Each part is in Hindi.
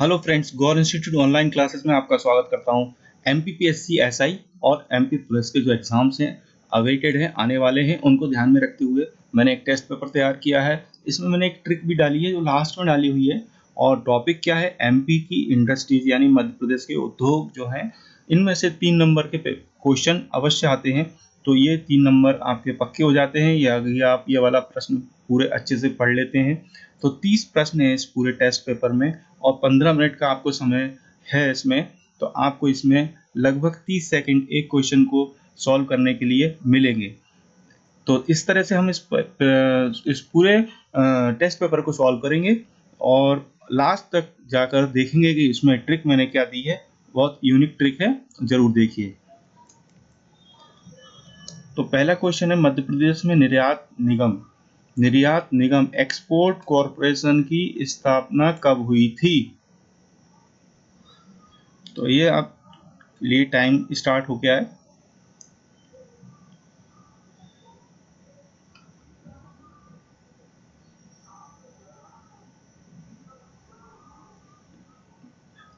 हेलो फ्रेंड्स, गौर इंस्टीट्यूट ऑनलाइन क्लासेस में आपका स्वागत करता हूं। एमपीपीएससी एसआई और एमपी पुलिस के जो एग्जाम्स हैं अवेटेड हैं, आने वाले हैं, उनको ध्यान में रखते हुए मैंने एक टेस्ट पेपर तैयार किया है। इसमें मैंने एक ट्रिक भी डाली है जो लास्ट में डाली हुई है। और टॉपिक क्या है? एमपी की इंडस्ट्रीज यानी मध्य प्रदेश के उद्योग जो हैं, इनमें से 3 नंबर के क्वेश्चन अवश्य आते हैं। तो ये 3 नंबर आपके पक्के हो जाते हैं या आप ये वाला प्रश्न पूरे अच्छे से पढ़ लेते हैं। तो 30 प्रश्न है इस पूरे टेस्ट पेपर में और 15 मिनट का आपको समय है इसमें। तो आपको इसमें लगभग 30 सेकंड एक क्वेश्चन को सॉल्व करने के लिए मिलेंगे। तो इस तरह से हम इस पूरे टेस्ट पेपर को सॉल्व करेंगे और लास्ट तक जाकर देखेंगे कि इसमें ट्रिक मैंने क्या दी है। बहुत यूनिक ट्रिक है, जरूर देखिए। तो पहला क्वेश्चन है, मध्य प्रदेश में निर्यात निगम एक्सपोर्ट कॉरपोरेशन की स्थापना कब हुई थी? तो ये आप लिए टाइम स्टार्ट हो गया है।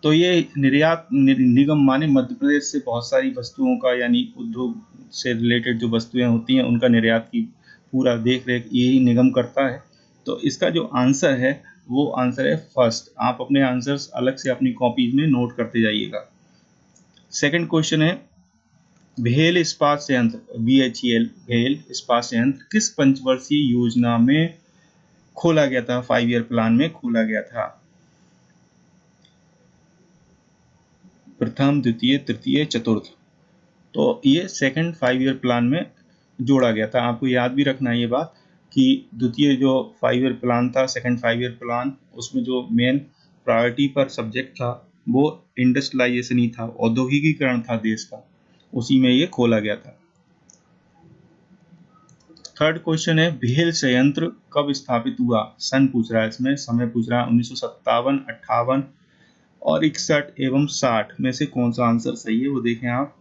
तो ये निर्यात निगम माने मध्य प्रदेश से बहुत सारी वस्तुओं का यानी उद्योग से रिलेटेड जो वस्तुएं होती हैं उनका निर्यात की पूरा देख रेख यही निगम करता है। तो इसका जो आंसर है वो आंसर है फर्स्ट। आप अपने आंसर्स अलग से अपनी कॉपीज में नोट करते जाइएगा। सेकंड क्वेश्चन है, भेल इस्पात संयंत्र BHEL भेल इस्पात संयंत्र किस पंचवर्षीय योजना में खोला गया था? 5 ईयर प्लान में खोला गया था। प्रथम, द्वितीय, तृतीय, चतुर्थ। तो ये सेकंड 5 ईयर प्लान में जोड़ा गया था। आपको याद भी रखना है ये बात कि द्वितीय जो 5 ईयर प्लान था, सेकंड 5 ईयर प्लान, उसमें जो मेन प्रायोरिटी पर सब्जेक्ट था वो इंडस्ट्रियलाइजेशन ही था, औद्योगिकीकरण था देश का। उसी में ये खोला गया था। थर्ड क्वेश्चन है, भेल संयंत्र कब स्थापित हुआ? सन पूछ रहा है, इसमें समय पूछ रहा है। 1957, 58 और 61 एवं 60 में से कौन सा आंसर सही है वो देखें आप।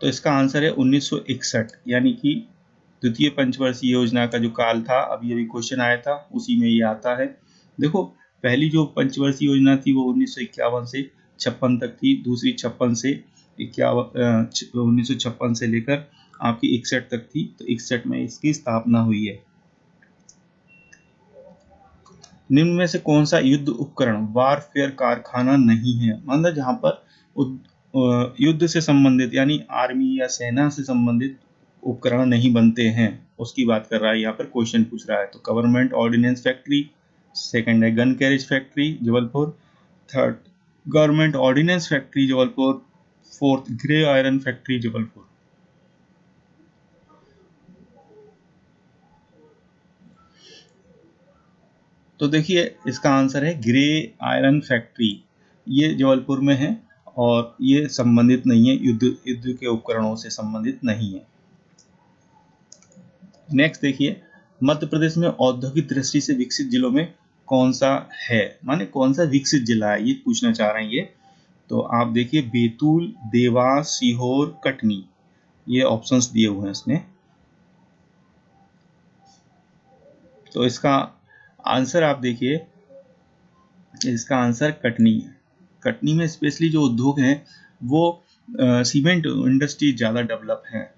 तो इसका आंसर है 1961, यानी कि द्वितीय पंचवर्षीय योजना का जो काल था, अभी अभी क्वेश्चन आया था, उसी में ये आता है। देखो, पहली जो पंचवर्षीय योजना थी वो 1951 से 56 तक थी, दूसरी 1956 से लेकर आपकी 61 तक थी। तो 61 में इसकी स्थापना हुई है। निम्न में से कौन सा युद्ध उपकरण वारफेयर कारखाना नहीं है? मतलब जहां पर युद्ध से संबंधित यानी आर्मी या सेना से संबंधित उपकरण नहीं बनते हैं, उसकी बात कर रहा है यहाँ पर क्वेश्चन पूछ रहा है। तो गवर्नमेंट ऑर्डिनेंस फैक्ट्री, सेकंड है gun carriage factory Jabalpur, third government ordnance factory Jabalpur, fourth grey iron factory Jabalpur. तो देखिए, इसका आंसर है ग्रे आयरन फैक्ट्री। ये जबलपुर में है और ये संबंधित नहीं है, युद्ध के उपकरणों से संबंधित नहीं है। नेक्स्ट देखिए, मध्य प्रदेश में औद्योगिक दृष्टि से विकसित जिलों में कौन सा है? माने कौन सा विकसित जिला है, ये पूछना चाह रहे हैं ये। तो आप देखिए, बैतूल, देवास, सीहोर, कटनी, ये ऑप्शंस दिए हुए हैं इसने। तो इसका आंसर आप देखिए, इसका आंसर कटनी है। कटनी में स्पेशली जो उद्योग हैं वो सीमेंट इंडस्ट्री ज़्यादा डेवलप है।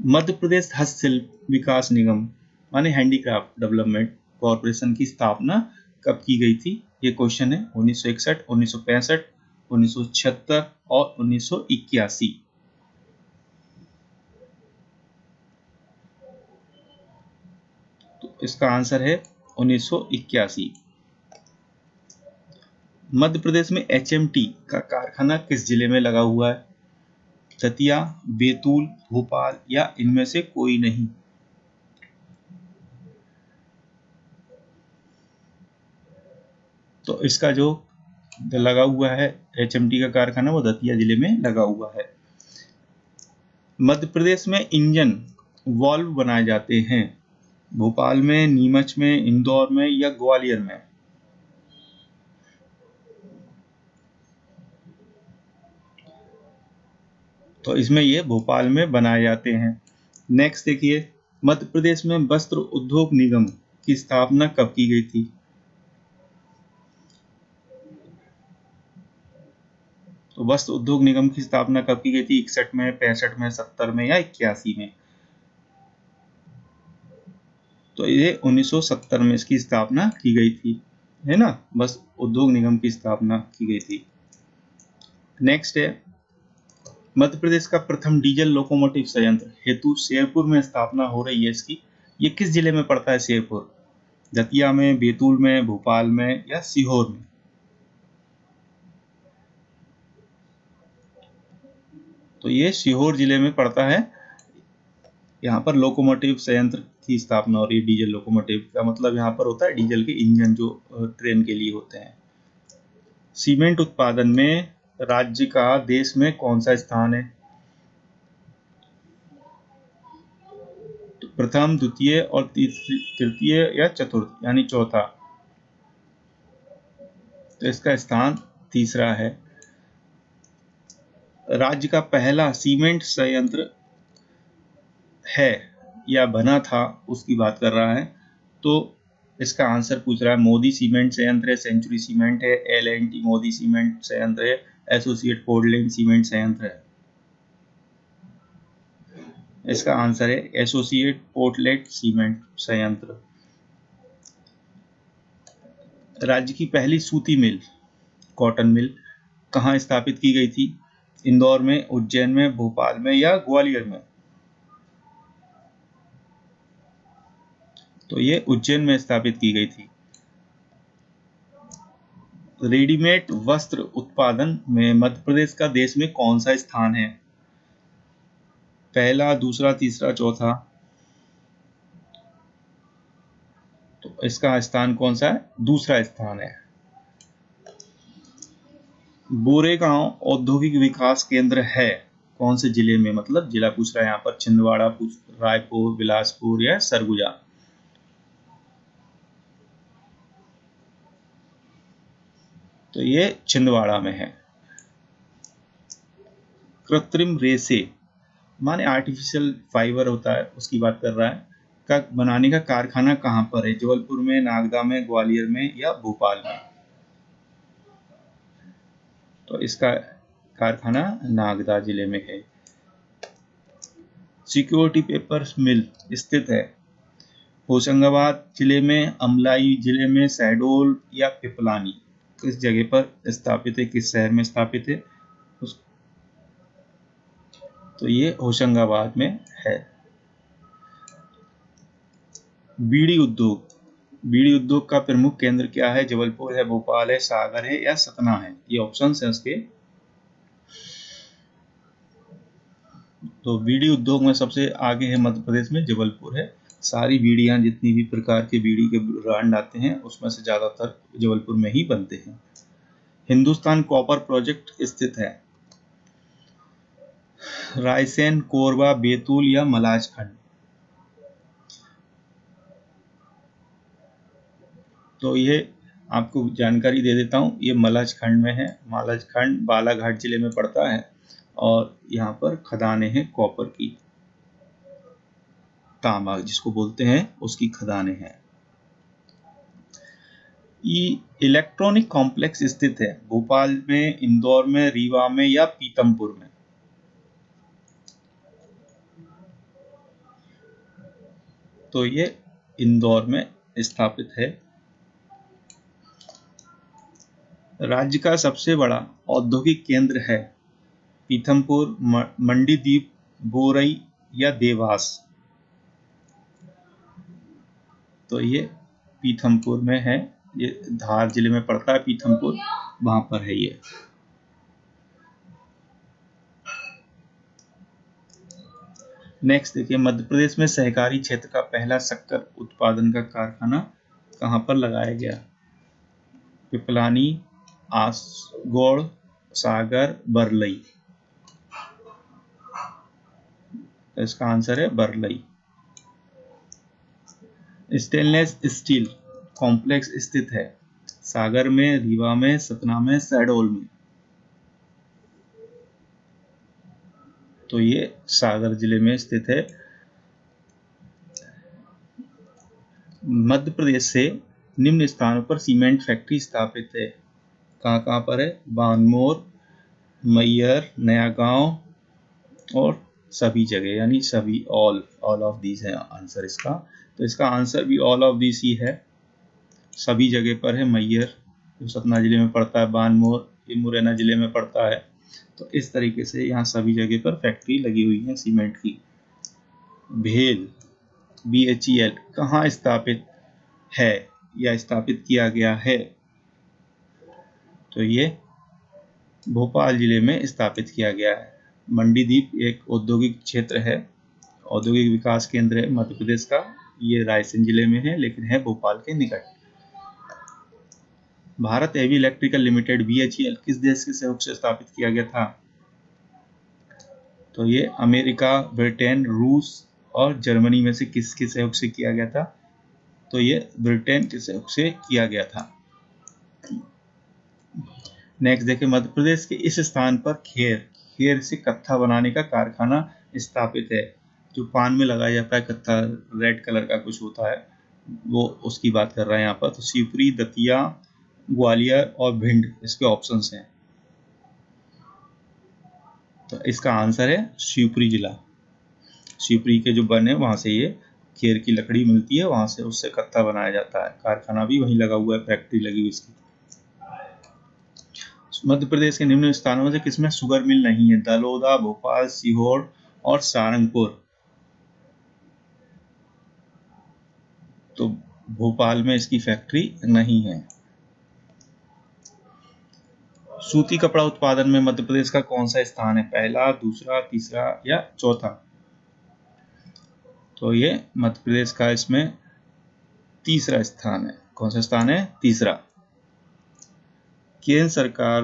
मध्य प्रदेश हस्तशिल्प विकास निगम माने हैंडीक्राफ्ट डेवलपमेंट कॉरपोरेशन की स्थापना कब की गई थी? ये क्वेश्चन है। 1961, 1965, 1976 और 1981। तो इसका आंसर है 1981। मध्य प्रदेश में HMT का कारखाना किस जिले में लगा हुआ है? दतिया, बैतूल, भोपाल या इनमें से कोई नहीं? तो इसका जो लगा हुआ है HMT का कारखाना वो दतिया जिले में लगा हुआ है। मध्य प्रदेश में इंजन वॉल्व बनाए जाते हैं भोपाल में, नीमच में, इंदौर में या ग्वालियर में? तो इसमें ये भोपाल में बनाए जाते हैं। नेक्स्ट देखिए, मध्य प्रदेश में वस्त्र उद्योग निगम की स्थापना कब की गई थी? तो वस्त्र उद्योग निगम की स्थापना कब की गई थी? 61 में, 65 में, 70 में या 81 में? तो ये 1970 में इसकी स्थापना की गई थी, है ना। वस्त्र उद्योग निगम की स्थापना की गई थी। नेक्स्ट है, मध्य प्रदेश का प्रथम डीजल लोकोमोटिव संयंत्र हेतु शेरपुर में स्थापना हो रही है इसकी। ये किस जिले में पड़ता है शेरपुर? दतिया में, बैतूल में, भोपाल में या सीहोर में? तो ये सीहोर जिले में पड़ता है। यहाँ पर लोकोमोटिव संयंत्र की स्थापना हो रही है। डीजल लोकोमोटिव का मतलब यहाँ पर होता है डीजल के इंजन जो ट्रेन के लिए होते हैं। सीमेंट उत्पादन में राज्य का देश में कौन सा स्थान है? तो प्रथम, द्वितीय और तृतीय या चतुर्थ यानी चौथा? तो इसका स्थान तीसरा है। राज्य का पहला सीमेंट संयंत्र है या बना था उसकी बात कर रहा है। तो इसका आंसर पूछ रहा है, मोदी सीमेंट संयंत्र है, सेंचुरी सीमेंट है, L&T मोदी सीमेंट संयंत्र है, एसोसिएट पोर्टलैंड सीमेंट संयंत्र है। इसका आंसर है एसोसिएट पोर्टलैंड सीमेंट संयंत्र। राज्य की पहली सूती मिल, कॉटन मिल, कहाँ स्थापित की गई थी? इंदौर में, उज्जैन में, भोपाल में या ग्वालियर में? तो ये उज्जैन में स्थापित की गई थी। रेडीमेड वस्त्र उत्पादन में मध्य प्रदेश का देश में कौन सा स्थान है? पहला, दूसरा, तीसरा, चौथा? तो इसका स्थान कौन सा है? दूसरा स्थान है। बोरेगांव औद्योगिक विकास केंद्र है कौन से जिले में? मतलब जिला पूछ रहा है यहाँ पर, छिंदवाड़ा, रायपुर, बिलासपुर या सरगुजा? तो ये छिंदवाड़ा में है। कृत्रिम रेशे माने आर्टिफिशियल फाइबर होता है, उसकी बात कर रहा है, का बनाने का कारखाना कहाँ पर है? जबलपुर में, नागदा में, ग्वालियर में या भोपाल में? तो इसका कारखाना नागदा जिले में है। सिक्योरिटी पेपर्स मिल स्थित है होशंगाबाद जिले में, अमलाई जिले में, शहडोल या पिपलानी? किस जगह पर स्थापित है, किस शहर में स्थापित है? तो ये होशंगाबाद में है। बीड़ी उद्योग, बीड़ी उद्योग का प्रमुख केंद्र क्या है? जबलपुर है, भोपाल है, सागर है या सतना है? ये ऑप्शन है उसके। तो बीड़ी उद्योग में सबसे आगे है मध्य प्रदेश में, जबलपुर है। सारी बीड़ियां, जितनी भी प्रकार के बीड़ी के ब्रांड आते हैं उसमें से ज्यादातर जबलपुर में ही बनते हैं। हिंदुस्तान कॉपर प्रोजेक्ट स्थित है रायसेन, कोरबा, बैतूल या मलाजखंड? तो ये आपको जानकारी दे देता हूँ, ये मलाजखंड में है। मलाजखंड बालाघाट जिले में पड़ता है और यहाँ पर खदानें हैं कॉपर की, तांबा जिसको बोलते हैं उसकी खदानें हैं। इलेक्ट्रॉनिक कॉम्प्लेक्स स्थित है भोपाल में, इंदौर में, रीवा में या पीतमपुर में? तो ये इंदौर में स्थापित है। राज्य का सबसे बड़ा औद्योगिक केंद्र है पीथमपुर, मंडीदीप, बोरई या देवास? तो ये पीथमपुर में है। ये धार जिले में पड़ता है पीथमपुर, वहां पर है ये। नेक्स्ट देखिए, मध्य प्रदेश में सहकारी क्षेत्र का पहला शक्कर उत्पादन का कारखाना कहां पर लगाया गया? पिपलानी, आसगोड़, सागर, बरलई? तो इसका आंसर है बरलई। स्टेनलेस स्टील कॉम्प्लेक्स स्थित है सागर में, रीवा में, सतना में, शहडोल में? तो ये सागर जिले में स्थित है। मध्य प्रदेश से निम्न स्थानों पर सीमेंट फैक्ट्री स्थापित है। कहाँ पर है? बानमोर, मैयर, नया गांव और सभी जगह, यानी सभी, ऑल ऑफ दीज है आंसर इसका। तो इसका आंसर भी ऑल ऑफ दीज ही है, सभी जगह पर है। मैयर जो सतना जिले में पड़ता है, बानमोर ये मुरैना जिले में पड़ता है। तो इस तरीके से यहाँ सभी जगह पर फैक्ट्री लगी हुई है सीमेंट की। भेल, BHEL कहाँ स्थापित है या स्थापित किया गया है? तो ये भोपाल जिले में स्थापित किया गया है। मंडीदीप एक औद्योगिक क्षेत्र है, औद्योगिक विकास केंद्र है मध्य प्रदेश का। ये रायसेन जिले में है, लेकिन है भोपाल के निकट। Bharat heavy electrical limited BHEL किस देश के सहयोग से स्थापित किया गया था? तो ये अमेरिका, ब्रिटेन, रूस और जर्मनी में से किसके सहयोग से किया गया था? तो ये ब्रिटेन के सहयोग से किया गया था। नेक्स्ट देखिए, मध्य प्रदेश के इस स्थान पर खेर से कत्था बनाने का कारखाना स्थापित है। जो पान में लगाया जाता है कत्था, रेड कलर का कुछ होता है, वो उसकी बात कर रहे हैं यहाँ पर। तो शिवपुरी, दतिया, ग्वालियर और भिंड इसके ऑप्शंस हैं। तो इसका आंसर है शिवपुरी जिला। शिवपुरी के जो वन है वहां से ये खेर की लकड़ी मिलती है, वहां से उससे कत्था बनाया जाता है। कारखाना भी वहीं लगा हुआ है, फैक्ट्री लगी हुई इसकी। मध्य प्रदेश के निम्न स्थानों में से किसमें शुगर मिल नहीं है? दलोदा, भोपाल, सीहोर और सारंगपुर। तो भोपाल में इसकी फैक्ट्री नहीं है। सूती कपड़ा उत्पादन में मध्य प्रदेश का कौन सा स्थान है? पहला, दूसरा, तीसरा या चौथा? तो ये मध्य प्रदेश का इसमें तीसरा स्थान है। कौन सा स्थान है? तीसरा। केंद्र सरकार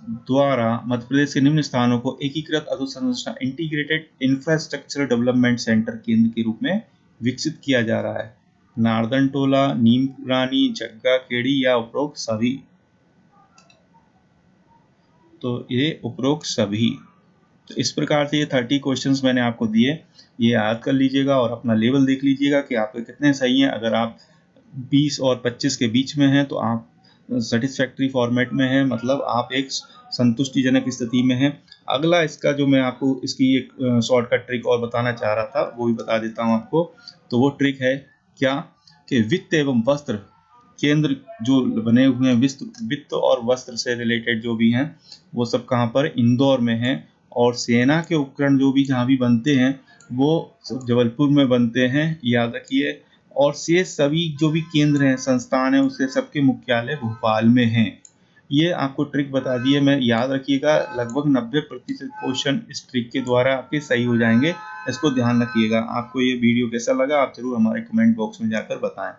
द्वारा मध्य प्रदेश के निम्न स्थानों को एकीकृत अधोसंरचना इंटीग्रेटेड इंफ्रास्ट्रक्चर डेवलपमेंट सेंटर केंद्र के रूप में विकसित किया जा रहा है। नारदन टोला, नीम रानी, जग्गा खेड़ी या उपरोक्त सभी? तो ये उपरोक्त सभी। तो इस प्रकार से ये 30 क्वेश्चंस मैंने आपको दिए, ये याद कर लीजिएगा और अपना लेवल देख लीजिएगा कि आपके कितने सही हैं। अगर आप 20 और 25 के बीच में हैं तो आप सेटिस्फैक्ट्री फॉर्मेट में हैं, मतलब आप एक संतुष्टिजनक स्थिति में हैं। अगला इसका जो मैं आपको इसकी एक शॉर्टकट ट्रिक और बताना चाह रहा था, वो भी बता देता हूँ आपको। तो वो ट्रिक है क्या कि वित्त एवं वस्त्र केंद्र जो बने हुए हैं, वित्त और वस्त्र से रिलेटेड जो भी हैं, वो सब कहाँ पर? इंदौर में है। और सेना के उपकरण जो भी जहाँ भी बनते हैं वो सब जबलपुर में बनते हैं, याद रखिए। और शेष सभी जो भी केंद्र हैं, संस्थान हैं, उसके सबके मुख्यालय भोपाल में हैं। ये आपको ट्रिक बता दिए, मैं याद रखिएगा। लगभग 90% क्वेश्चन इस ट्रिक के द्वारा आपके सही हो जाएंगे, इसको ध्यान रखिएगा। आपको ये वीडियो कैसा लगा आप जरूर हमारे कमेंट बॉक्स में जाकर बताएं।